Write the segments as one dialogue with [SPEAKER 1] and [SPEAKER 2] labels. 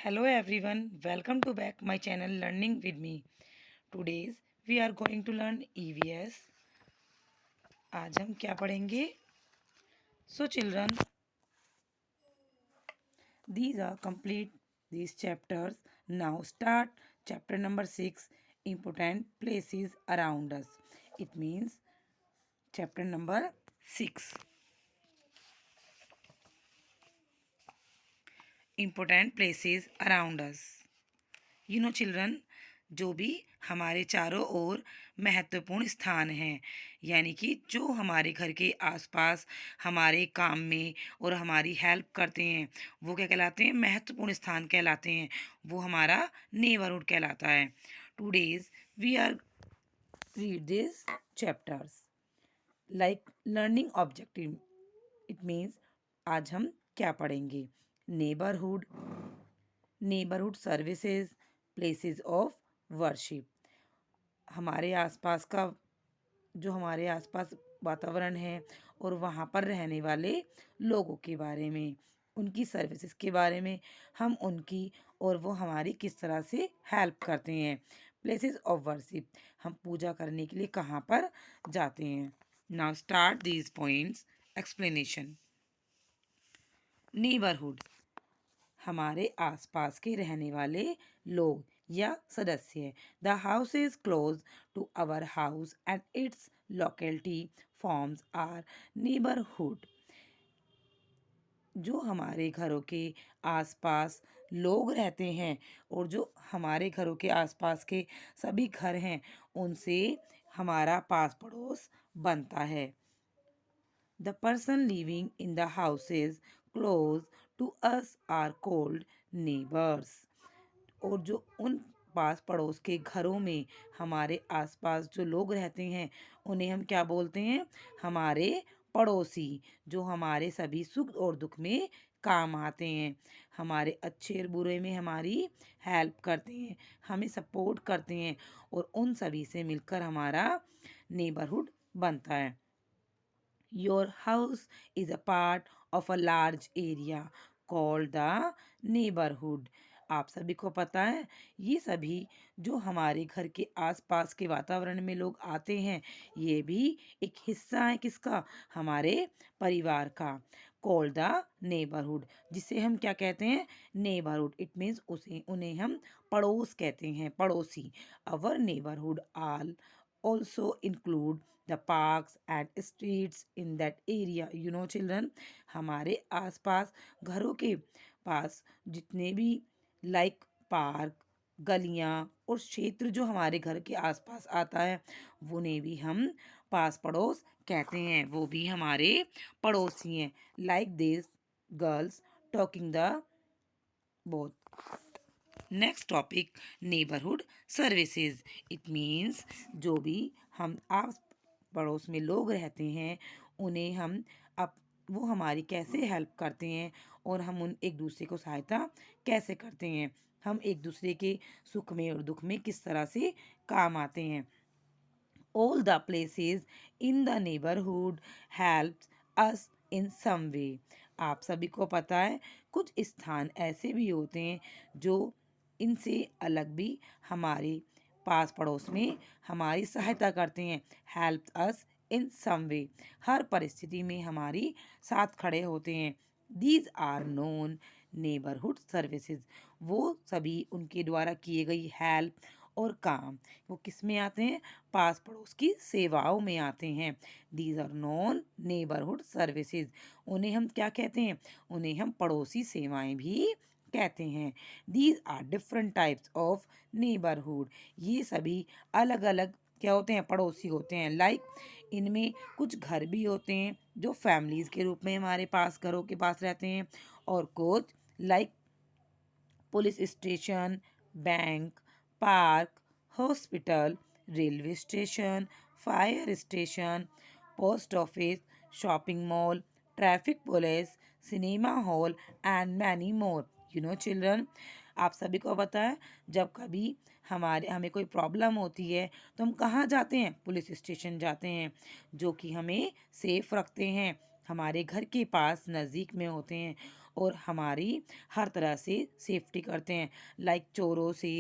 [SPEAKER 1] Hello everyone, welcome to back my channel Learning with me. Today's we are going to learn EVS. आज हम क्या पढ़ेंगे? So children, these are complete these chapters. Now start chapter number 6, important places around us. It means chapter number 6, important places around us. Children, जो भी हमारे चारों ओर महत्वपूर्ण स्थान हैं, यानी कि जो हमारे घर के आसपास हमारे काम में और हमारी हेल्प करते हैं, वो क्या कहलाते हैं? महत्वपूर्ण स्थान कहलाते हैं। वो हमारा नेबरहुड कहलाता है। Today's we are read this chapters like learning objective. It means आज हम क्या पढ़ेंगे? Neighbourhood, neighbourhood services, places of worship. हमारे आसपास का जो हमारे आसपास वातावरण है और वहाँ पर रहने वाले लोगों के बारे में, उनकी सर्विसेज के बारे में, हम उनकी और वो हमारी किस तरह से हेल्प करते हैं। प्लेसेस ऑफ वर्शिप, हम पूजा करने के लिए कहाँ पर जाते हैं। Now start these points explanation. Neighbourhood, हमारे आसपास के रहने वाले लोग या सदस्य। The house is close to our house and its locality forms are neighbourhood. जो हमारे घरों के आसपास लोग रहते हैं और जो हमारे घरों के आसपास के सभी घर हैं, उनसे हमारा पास पड़ोस बनता है। The person living in the houses close to us are called neighbors. और जो उन पास पड़ोस के घरों में हमारे आसपास जो लोग रहते हैं, उन्हें हम क्या बोलते हैं? हमारे पड़ोसी, जो हमारे सभी सुख और दुख में काम आते हैं, हमारे अच्छे और बुरे में हमारी हेल्प करते हैं, हमें सपोर्ट करते हैं, और उन सभी से मिलकर हमारा नेबरहुड बनता है। Your house is a part of a large area called the neighborhood. आप सभी को पता है, ये सभी जो हमारे घर के आसपास के वातावरण में लोग आते हैं, ये भी एक हिस्सा है किसका? हमारे परिवार का। कॉल्ड द नेबरहुड, जिसे हम क्या कहते हैं? नेबरहुड। इट मीन्स उन्हें हम पड़ोस कहते हैं, पड़ोसी। Our neighbourhood all also include the parks and streets in that area. Children, हमारे आसपास घरों के पास जितने भी लाइक पार्क, गलियां और क्षेत्र जो हमारे घर के आसपास आता है, उन्हें भी हम पास पड़ोस कहते हैं। वो भी हमारे पड़ोसी हैं। Like this girls talking the both. Next topic, neighbourhood services. It means जो भी हम आस पड़ोस में लोग रहते हैं, उन्हें हम अब वो हमारी कैसे हेल्प करते हैं और हम उन एक दूसरे को सहायता कैसे करते हैं, हम एक दूसरे के सुख में और दुख में किस तरह से काम आते हैं। All the places in the neighbourhood helps us in some way. आप सभी को पता है, कुछ स्थान ऐसे भी होते हैं जो इनसे अलग भी हमारे पास पड़ोस में हमारी सहायता करते हैं। हेल्प अस इन सम वे, हर परिस्थिति में हमारी साथ खड़े होते हैं। These are known neighbourhood services, वो सभी उनके द्वारा किए गई हेल्प और काम, वो किस में आते हैं? पास पड़ोस की सेवाओं में आते हैं। These are known neighbourhood services, उन्हें हम क्या कहते हैं? उन्हें हम पड़ोसी सेवाएं भी कहते हैं। These are different types of neighbourhood, ये सभी अलग अलग क्या होते हैं? पड़ोसी होते हैं। लाइक इनमें कुछ घर भी होते हैं जो फैमिलीज के रूप में हमारे पास घरों के पास रहते हैं, और कुछ like police station, bank, park, hospital, railway station, fire station, post office, shopping mall, traffic police, cinema hall and many more. Children, आप सभी को पता है, जब कभी हमें कोई प्रॉब्लम होती है तो हम कहाँ जाते हैं? पुलिस स्टेशन जाते हैं, जो कि हमें सेफ रखते हैं, हमारे घर के पास नज़दीक में होते हैं। और हमारी हर तरह से सेफ्टी करते हैं, लाइक चोरों से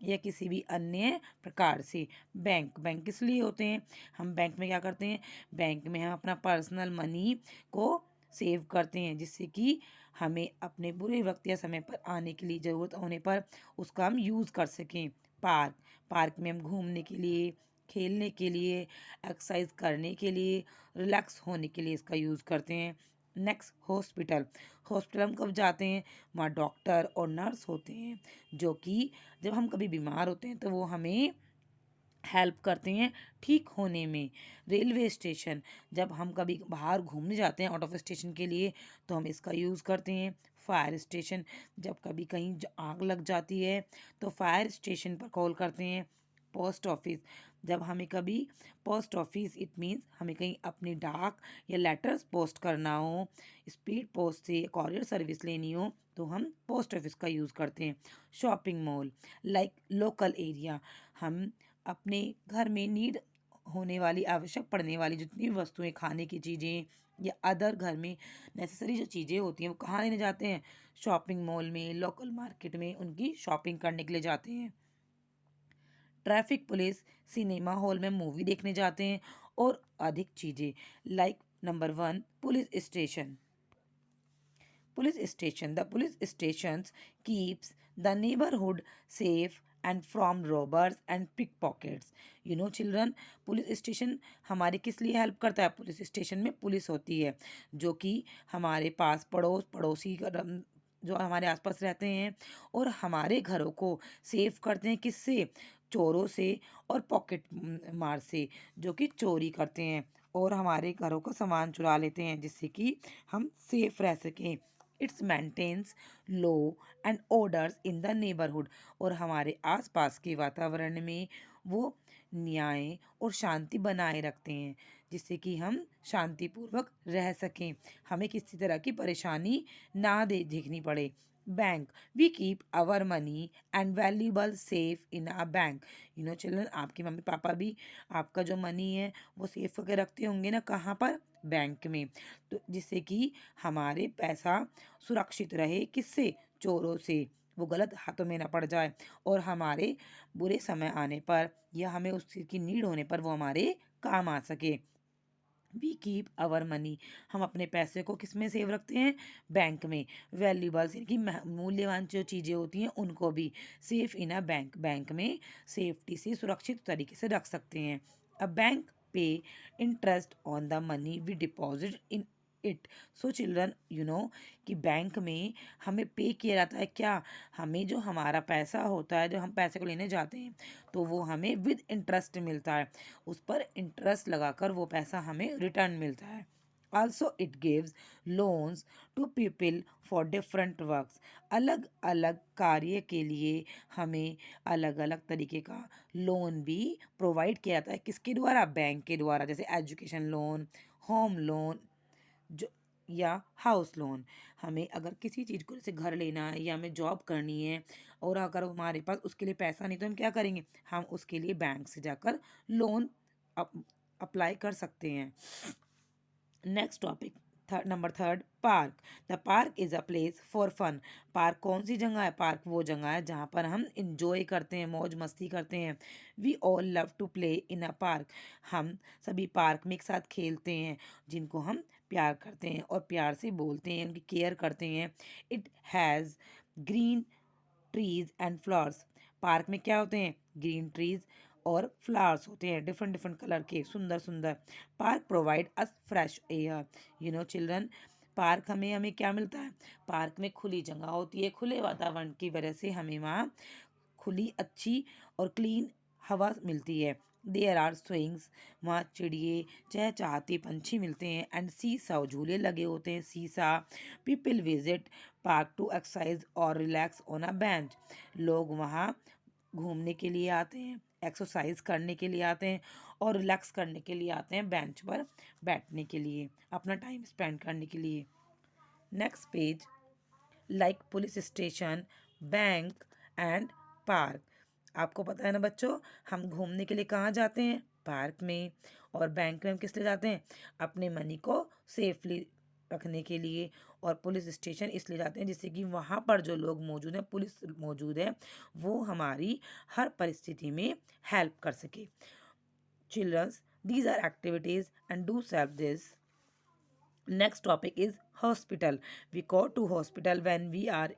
[SPEAKER 1] या किसी भी अन्य प्रकार से। बैंक किस लिए होते हैं? हम बैंक में क्या करते हैं? बैंक में हम अपना पर्सनल मनी को सेव करते हैं, जिससे कि हमें अपने बुरे वक्त या समय पर आने के लिए ज़रूरत होने पर उसका हम यूज़ कर सकें। पार्क में हम घूमने के लिए, खेलने के लिए, एक्सरसाइज करने के लिए, रिलैक्स होने के लिए इसका यूज़ करते हैं। नेक्स्ट, हॉस्पिटल हम कब जाते हैं? वहाँ डॉक्टर और नर्स होते हैं, जो कि जब हम कभी बीमार होते हैं तो वो हमें हेल्प करते हैं ठीक होने में। रेलवे स्टेशन, जब हम कभी बाहर घूमने जाते हैं आउट ऑफ स्टेशन के लिए, तो हम इसका यूज़ करते हैं। फायर स्टेशन, जब कभी कहीं आग लग जाती है तो फायर स्टेशन पर कॉल करते हैं। पोस्ट ऑफिस, जब हमें कभी पोस्ट ऑफिस, इट मीन्स हमें कहीं अपनी डाक या लेटर्स पोस्ट करना हो, स्पीड पोस्ट से कॉरियर सर्विस लेनी हो, तो हम पोस्ट ऑफिस का यूज़ करते हैं। Shopping mall, like local area, हम अपने घर में नीड होने वाली, आवश्यक पड़ने वाली जितनी भी वस्तुएं, खाने की चीज़ें या अदर घर में नेसेसरी जो चीज़ें होती हैं, वो कहाँ लेने जाते हैं? शॉपिंग मॉल में, लोकल मार्केट में उनकी शॉपिंग करने के लिए जाते हैं। ट्रैफिक पुलिस, सिनेमा हॉल में मूवी देखने जाते हैं और अधिक चीज़ें। Like number 1, the police stations keeps the neighborhood safe and from robbers and pickpockets. Children, police station हमारे किस लिए हेल्प करता है? पुलिस स्टेशन में पुलिस होती है, जो कि हमारे पास पड़ोसी जो हमारे आसपास रहते हैं और हमारे घरों को सेव करते हैं। किससे? चोरों से और पॉकेट मार से, जो कि चोरी करते हैं और हमारे घरों का सामान चुरा लेते हैं, जिससे कि हम सेफ रह सकें। Its maintains law and orders in the neighbourhood, और हमारे आसपास के वातावरण में वो न्याय और शांति बनाए रखते हैं, जिससे कि हम शांतिपूर्वक रह सकें, हमें किसी तरह की परेशानी ना देखनी पड़े। Bank, we keep our money and valuable safe in a bank. Children, आपके मम्मी पापा भी आपका जो मनी है वो सेफ करके रखते होंगे ना, कहाँ पर? बैंक में। तो जिससे कि हमारे पैसा सुरक्षित रहे, किससे? चोरों से, वो गलत हाथों में ना पड़ जाए और हमारे बुरे समय आने पर या हमें उस चीज़ की नीड होने पर वो हमारे काम आ सके। वी कीप आवर मनी, हम अपने पैसे को किस में सेव रखते हैं? बैंक में। वैल्यूबल्स, यानी कि मूल्यवान जो चीज़ें होती हैं उनको भी सेफ इन अ बैंक में सेफ्टी से, सुरक्षित तरीके से रख सकते हैं। A bank pay interest on the money we deposit in it. So children, कि बैंक में हमें पे किया जाता है क्या? हमें जो हमारा पैसा होता है, जो हम पैसे को लेने जाते हैं, तो वो हमें विद इंटरेस्ट मिलता है, उस पर इंटरेस्ट लगाकर वो पैसा हमें रिटर्न मिलता है। Also it gives loans to people for different works. अलग अलग कार्य के लिए हमें अलग अलग तरीके का लोन भी प्रोवाइड किया जाता है। किसके द्वारा? बैंक के द्वारा, जैसे एजुकेशन लोन, होम लोन, जो या हाउस लोन। हमें अगर किसी चीज़ को, जैसे घर लेना है या हमें जॉब करनी है, और अगर हमारे पास उसके लिए पैसा नहीं, तो हम क्या करेंगे? हम उसके लिए बैंक से जाकर लोन अप्लाई कर सकते हैं। Next topic, number 3, park. The park is a place for fun. Park कौन सी जगह है? पार्क वो जगह है जहाँ पर हम इंजॉय करते हैं, मौज मस्ती करते हैं। We all love to play in a park. हम सभी पार्क में एक साथ खेलते हैं, जिनको हम प्यार करते हैं और प्यार से बोलते हैं, उनकी केयर करते हैं। It has green trees and flowers. Park में क्या होते हैं? ग्रीन ट्रीज और फ्लावर्स होते हैं, डिफरेंट डिफरेंट कलर के, सुंदर सुंदर। Park provide us fresh air. Children, park हमें हमें क्या मिलता है? पार्क में खुली जगह होती है, खुले वातावरण की वजह से हमें वहाँ खुली, अच्छी और क्लीन हवा मिलती है। देयर आर स्विंग्स, वहाँ चिड़िए चहचहाते पंछी मिलते हैं, एंड सीसा, झूले लगे होते हैं, seesaw. People visit park to exercise और रिलैक्स ऑन अ बेंच। लोग वहाँ घूमने के लिए आते हैं, एक्सरसाइज करने के लिए आते हैं और रिलैक्स करने के लिए आते हैं, बेंच पर बैठने के लिए, अपना टाइम स्पेंड करने के लिए। Next page, like police station, bank and park. आपको पता है ना बच्चों, हम घूमने के लिए कहाँ जाते हैं? पार्क में। और बैंक में हम किस लिए जाते हैं? अपने मनी को सेफली रखने के लिए, और पुलिस स्टेशन इसलिए जाते हैं जिससे कि वहाँ पर जो लोग मौजूद हैं, पुलिस मौजूद है, वो हमारी हर परिस्थिति में हेल्प कर सके। Childrens, these are activities and do serve this. Next topic is hospital. We go to hospital when we are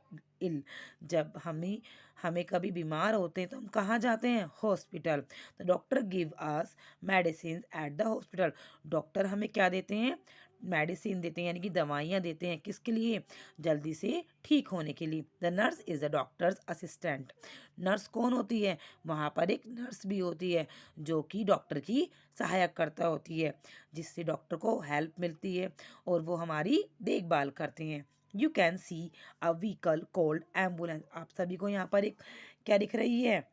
[SPEAKER 1] ill. जब हमें कभी बीमार होते हैं तो हम कहाँ जाते हैं? हॉस्पिटल। तो doctor give us medicine at the hospital. Doctor हमें क्या देते हैं? मेडिसिन देते हैं, यानी कि दवाइयाँ देते हैं। किसके लिए? जल्दी से ठीक होने के लिए। The nurse is the doctors assistant. Nurse कौन होती है? वहाँ पर एक नर्स भी होती है जो कि डॉक्टर की सहायकर्ता होती है, जिससे डॉक्टर को हेल्प मिलती है और वो हमारी देखभाल करते हैं। You can see a vehicle called ambulance. आप सभी को यहाँ पर एक क्या दिख रही है?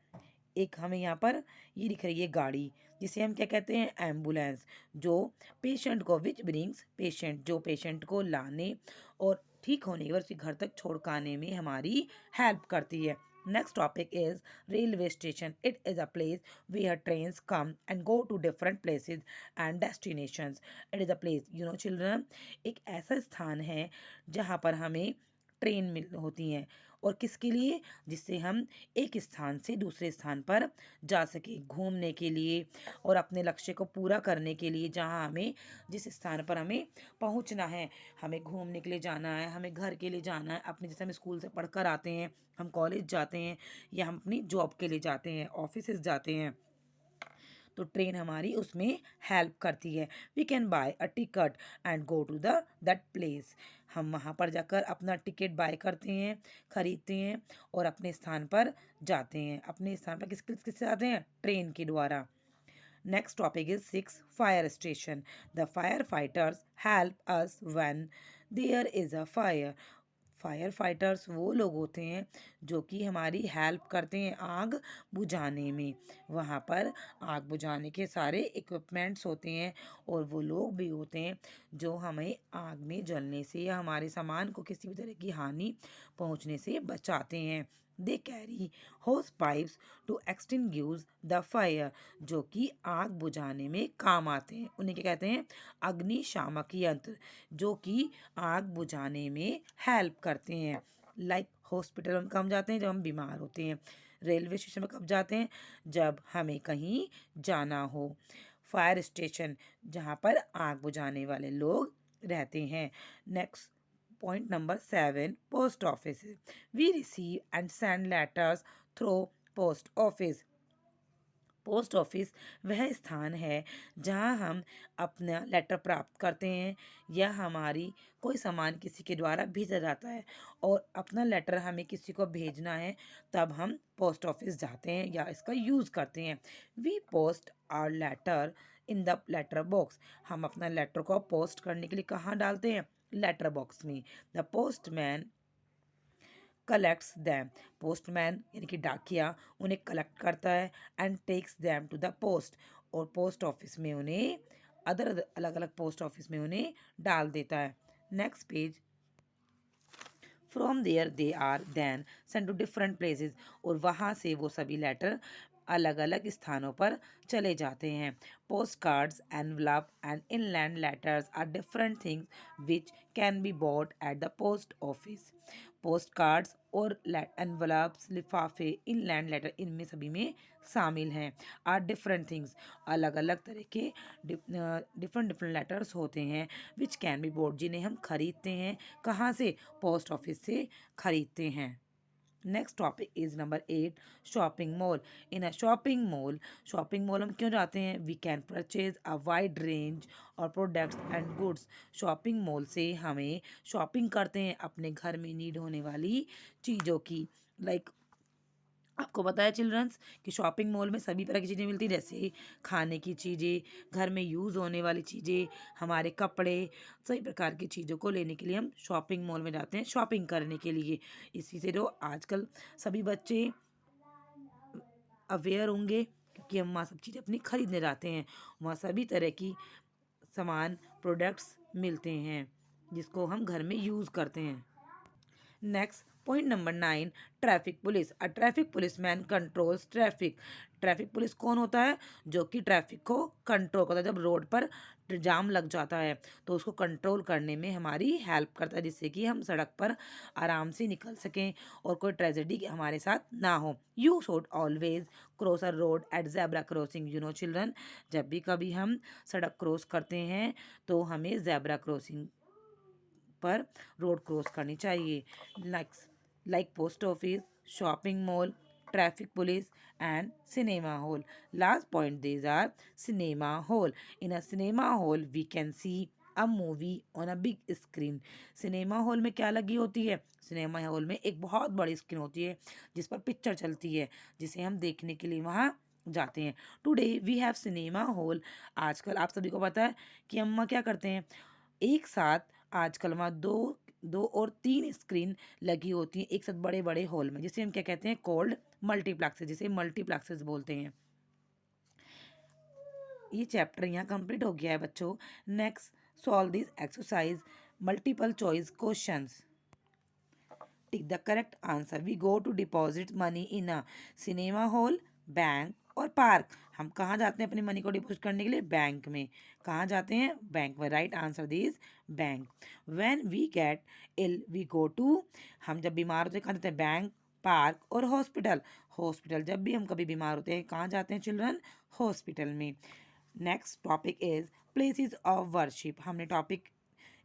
[SPEAKER 1] एक हमें यहाँ पर ये दिख रही है गाड़ी, जिसे हम क्या कहते हैं? एम्बुलेंस। जो पेशेंट को विच ब्रिंग्स पेशेंट, जो पेशेंट को लाने और ठीक होने के बाद उसके घर तक छोड़ कर आने में हमारी हेल्प करती है। Next topic is railway station. It is a place where trains come and go to different places and destinations. It is a place, children, एक ऐसा स्थान है जहाँ पर हमें ट्रेन मिल होती हैं, और किसके लिए? जिससे हम एक स्थान से दूसरे स्थान पर जा सके घूमने के लिए और अपने लक्ष्य को पूरा करने के लिए। जहाँ हमें जिस स्थान पर हमें पहुँचना है, हमें घूमने के लिए जाना है, हमें घर के लिए जाना है, अपने जैसे हम स्कूल से पढ़कर आते हैं, हम कॉलेज जाते हैं, या हम अपनी जॉब के लिए जाते हैं, ऑफिस जाते हैं, तो ट्रेन हमारी उसमें हेल्प करती है। We can buy a ticket and go to that place. हम वहाँ पर जाकर अपना टिकट बाय करते हैं, खरीदते हैं और अपने स्थान पर जाते हैं। अपने स्थान पर किससे जाते हैं? ट्रेन के द्वारा। Next topic is 6 fire station. The firefighters help us when there is a fire. Fire fighters वो लोग होते हैं जो कि हमारी हेल्प करते हैं आग बुझाने में। वहाँ पर आग बुझाने के सारे इक्विपमेंट्स होते हैं और वो लोग भी होते हैं जो हमें आग में जलने से या हमारे सामान को किसी भी तरह की हानि पहुँचने से बचाते हैं। They carry hose pipes to extinguish the fire. जो कि आग बुझाने में काम आते हैं, उन्हें क्या कहते हैं? अग्निशामक यंत्र, जो कि आग बुझाने में हेल्प करते हैं। लाइक हॉस्पिटल हम कब जाते हैं? जब हम बीमार होते हैं। रेलवे स्टेशन में कब जाते हैं? जब हमें कहीं जाना हो। फायर स्टेशन, जहाँ पर आग बुझाने वाले लोग रहते हैं। Next point number 7, post office. We receive and send letters through post office. Post office वह स्थान है जहां हम अपना लेटर प्राप्त करते हैं या हमारी कोई सामान किसी के द्वारा भेजा जाता है और अपना लेटर हमें किसी को भेजना है, तब हम पोस्ट ऑफिस जाते हैं या इसका यूज़ करते हैं। We post our letter in the letter box. हम अपना लेटर को पोस्ट करने के लिए कहाँ डालते हैं? लेटर बॉक्स में। The postman collects them. Postman यानी कि डाकिया उन्हें कलेक्ट करता है and takes them to the post, और पोस्ट ऑफिस में उन्हें अलग अलग पोस्ट ऑफिस में उन्हें डाल देता है। Next page. From there they are then send to different places. और वहाँ से वो सभी लेटर अलग अलग स्थानों पर चले जाते हैं। Post cards, envelope and inland letters are different things which can be bought at the post office. Post cards और एनवलप्स, लिफाफे, इनलैंड लेटर, इनमें सभी में शामिल हैं। आर डिफरेंट थिंग्स, अलग अलग तरह के डिफरेंट लेटर्स होते हैं विच कैन बी बॉट, जिन्हें हम खरीदते हैं। कहाँ से? पोस्ट ऑफिस से खरीदते हैं। Next topic is number 8, shopping mall. In a shopping mall हम क्यों जाते हैं? We can purchase a wide range और products and goods. Shopping mall से हमें शॉपिंग करते हैं अपने घर में नीड होने वाली चीज़ों की। लाइक आपको पता है चिल्ड्रंस कि शॉपिंग मॉल में सभी तरह की चीज़ें मिलती हैं, जैसे खाने की चीज़ें, घर में यूज़ होने वाली चीज़ें, हमारे कपड़े, सभी प्रकार की चीज़ों को लेने के लिए हम शॉपिंग मॉल में जाते हैं शॉपिंग करने के लिए। इसी से जो आजकल सभी बच्चे अवेयर होंगे, क्योंकि हम वहाँ सब चीज़ें अपनी खरीदने जाते हैं। वहाँ सभी तरह की सामान, प्रोडक्ट्स मिलते हैं जिसको हम घर में यूज़ करते हैं। Next point number 9, traffic police. A traffic policeman controls traffic. Traffic police कौन होता है? जो कि ट्रैफिक को कंट्रोल करता है। जब रोड पर जाम लग जाता है तो उसको कंट्रोल करने में हमारी हेल्प करता है, जिससे कि हम सड़क पर आराम से निकल सकें और कोई ट्रेजेडी हमारे साथ ना हो। You should always cross a road at zebra crossing. You know children, जब भी कभी हम सड़क क्रॉस करते हैं तो हमें जेब्रा क्रॉसिंग पर रोड क्रॉस करनी चाहिए। Like post office, shopping mall, traffic police and cinema hall. Last point, these are cinema hall. In a cinema hall we can see a movie on a big screen. Cinema hall में क्या लगी होती है? Cinema hall में एक बहुत बड़ी screen होती है जिस पर पिक्चर चलती है, जिसे हम देखने के लिए वहाँ जाते हैं। Today we have cinema hall. आजकल आप सभी को पता है कि हम क्या करते हैं, एक साथ आजकल वहाँ दो दो और तीन स्क्रीन लगी होती हैं एक साथ बड़े बड़े हॉल में, जिसे हम क्या कहते हैं, कोल्ड मल्टीप्लेक्सेस, जिसे मल्टीप्लेक्सेस बोलते हैं। ये चैप्टर यहाँ कंप्लीट हो गया है बच्चों। Next, solve this exercise multiple choice questions. Tick the correct answer. We go to deposit money in a cinema hall, bank और पार्क। हम कहाँ जाते हैं अपनी मनी को डिपॉजिट करने के लिए? बैंक में। कहाँ जाते हैं? बैंक में। Right answer this bank. When we get ill we go to, हम जब बीमार होते हैं कहाँ जाते हैं? बैंक, पार्क और हॉस्पिटल। हॉस्पिटल, जब भी हम कभी बीमार होते हैं कहाँ जाते हैं चिल्ड्रन? हॉस्पिटल में। Next topic is places of worship. हमने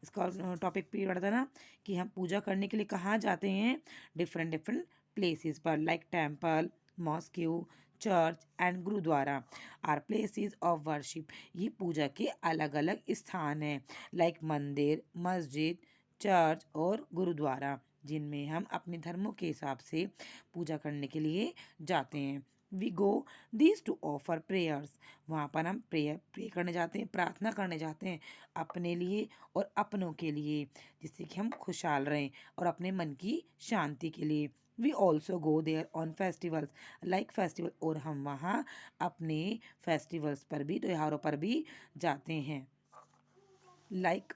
[SPEAKER 1] इसका टॉपिक भी पढ़ा था ना कि हम पूजा करने के लिए कहाँ जाते हैं? डिफरेंट डिफरेंट प्लेसेस पर, like temple, mosque, church and gurdwara are places of worship. ये पूजा के अलग अलग स्थान हैं, लाइक मंदिर, मस्जिद, चर्च और गुरुद्वारा, जिनमें हम अपने धर्मों के हिसाब से पूजा करने के लिए जाते हैं। We go these to offer prayers. वहाँ पर हम प्रे करने जाते हैं, प्रार्थना करने जाते हैं अपने लिए और अपनों के लिए, जिससे कि हम खुशहाल रहें और अपने मन की शांति के लिए। We also go there on festivals, like festival, और हम वहाँ अपने फेस्टिवल्स पर भी, त्योहारों पर भी जाते हैं, लाइक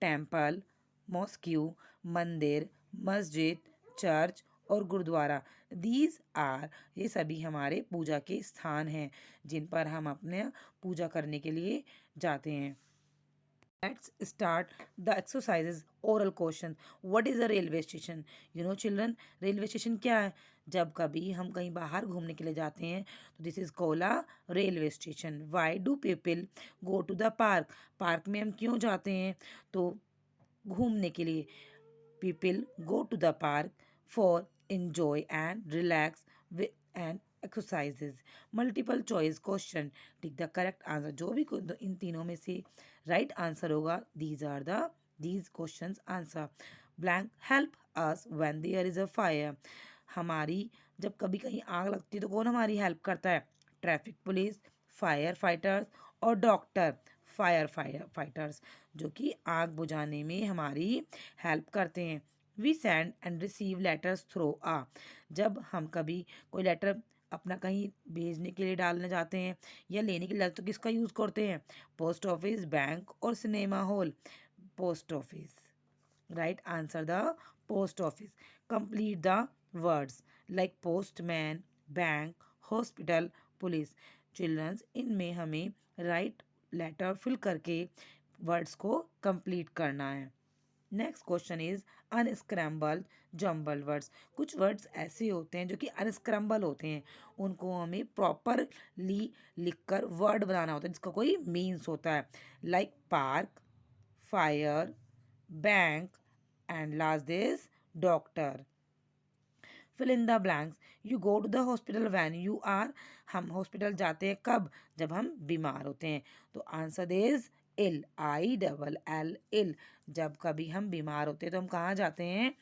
[SPEAKER 1] टेम्पल, मॉस्क्यू, मंदिर, मस्जिद, चर्च और गुरुद्वारा। दीज आर, ये सभी हमारे पूजा के स्थान हैं जिन पर हम अपने पूजा करने के लिए जाते हैं। Let's start the exercises. Oral question. What is a railway station? You know children, railway station क्या है? जब कभी हम कहीं बाहर घूमने के लिए जाते हैं तो this is called a railway station. Why do people go to the park? Park में हम क्यों जाते हैं? तो घूमने के लिए। People go to the park for enjoy and relax and exercises. Multiple choice question, tick the correct answer. जो भी इन तीनों में से राइट आंसर होगा, these questions answer. Blank help us when there is a fire. हमारी जब कभी कहीं आग लगती है तो कौन हमारी हेल्प करता है? ट्रैफिक पुलिस, फायर फाइटर्स और डॉक्टर। फायर फाइटर्स जो कि आग बुझाने में हमारी हेल्प करते हैं। We send and receive letters through uh. जब हम कभी कोई लेटर अपना कहीं भेजने के लिए डालने जाते हैं या लेने के लिए तो किसका यूज़ करते हैं? पोस्ट ऑफिस, बैंक और cinema hall. Post office. Right answer the post office. Complete the words, like postman, bank, hospital, police. Childrens, इनमें हमें राइट लेटर फिल करके वर्ड्स को कंप्लीट करना है। Next question is unscramble jumble words. कुछ words ऐसे होते हैं जो कि अनस्क्रैम्बल होते हैं, उनको हमें प्रॉपरली लिखकर वर्ड बनाना होता है जिसका कोई मीन्स होता है, like park, fire, bank and last this doctor. Fill in the blanks. You go to the hospital when you are. हम हॉस्पिटल जाते हैं कब? जब हम बीमार होते हैं। तो answer this ill, ILL ill. जब कभी हम बीमार होते हैं तो हम कहाँ जाते हैं?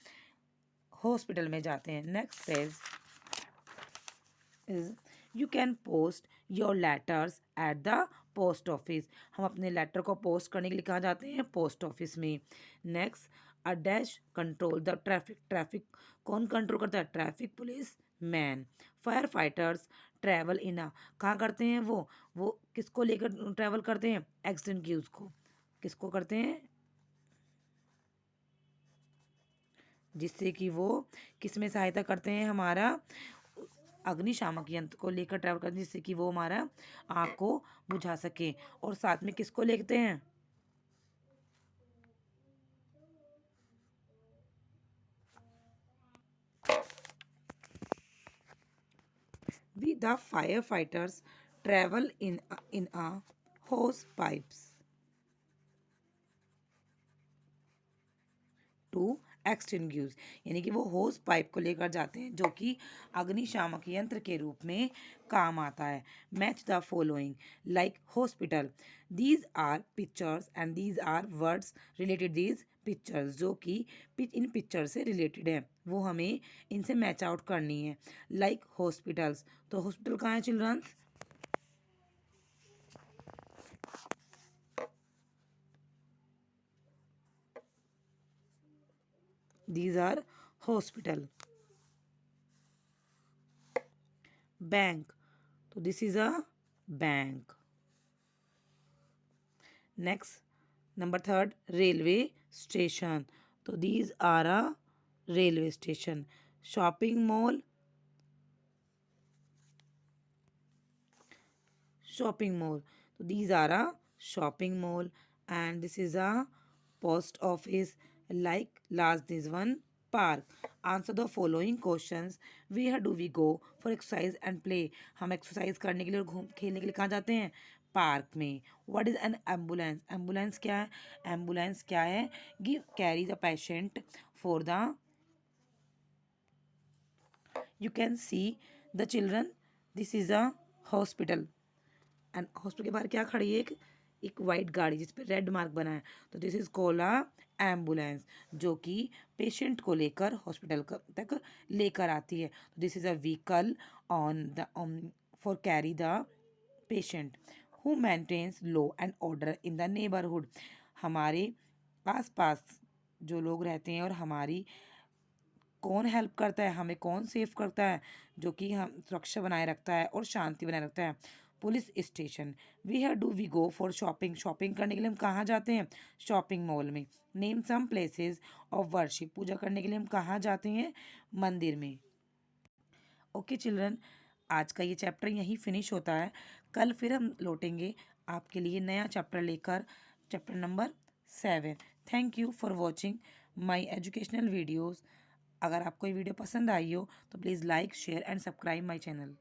[SPEAKER 1] हॉस्पिटल में जाते हैं। Next is you can post your letters eight the post office. हम अपने लेटर को पोस्ट करने के लिए कहाँ जाते हैं? पोस्ट ऑफिस में। Next, a dash control the traffic. Traffic कौन कंट्रोल करता है? Traffic police man. Fire fighters travel in a, कहाँ करते हैं वो किसको लेकर ट्रैवल करते हैं? एक्सीडेंट की उसको किसको करते हैं? जिससे कि वो किस में सहायता करते हैं, हमारा अग्निशामक यंत्र को लेकर ट्रैवल करते हैं, जिससे कि वो हमारा आग को बुझा सके। और साथ में किसको लेते हैं, we the firefighters travel in a hose pipes to extinguish, यानी कि वो होस पाइप को लेकर जाते हैं जो कि अग्निशामक यंत्र के रूप में काम आता है। Match the following like hospital, these are pictures and these are words related these pictures, जो कि इन पिक्चर से रिलेटेड है, वो हमें इनसे मैच आउट करनी है। लाइक हॉस्पिटल्स, तो हॉस्पिटल कहाँ है children's, these are hospital. Bank, so this is a bank. Next, number third, railway station, so these are a railway station. Shopping mall, so these are a shopping mall. And this is a post office. Like last this one, park. Answer the following questions. Where do we go for exercise and play? हम exercise करने के लिए और घूम खेलने के लिए कहाँ जाते हैं, पार्क में। What is an ambulance, ambulance क्या है, एम्बुलेंस क्या है, give carry the patient for the, you can see the children, this is a hospital. And hospital के बाहर क्या खड़ी है, एक वाइट गाड़ी जिस पे रेड मार्क बना है, तो this is called a ambulance, जो कि पेशेंट को लेकर हॉस्पिटल तक लेकर आती है। तो this is a vehicle on the for carry the patient. Who maintains law and order in the neighbourhood, हमारे आसपास जो लोग रहते हैं और हमारी कौन हेल्प करता है, हमें कौन सेव करता है, जो कि हम सुरक्षा बनाए रखता है और शांति बनाए रखता है, police station. Where do we go for shopping, shopping करने के लिए हम कहाँ जाते हैं, शॉपिंग मॉल में। Name some places of worship, पूजा करने के लिए हम कहाँ जाते हैं, मंदिर में। ओके चिल्ड्रन, आज का ये चैप्टर यहीं फिनिश होता है। कल फिर हम लौटेंगे आपके लिए नया चैप्टर लेकर, chapter number 7। Thank you for watching my educational videos. अगर आपको ये वीडियो पसंद आई हो तो please like share and subscribe my channel.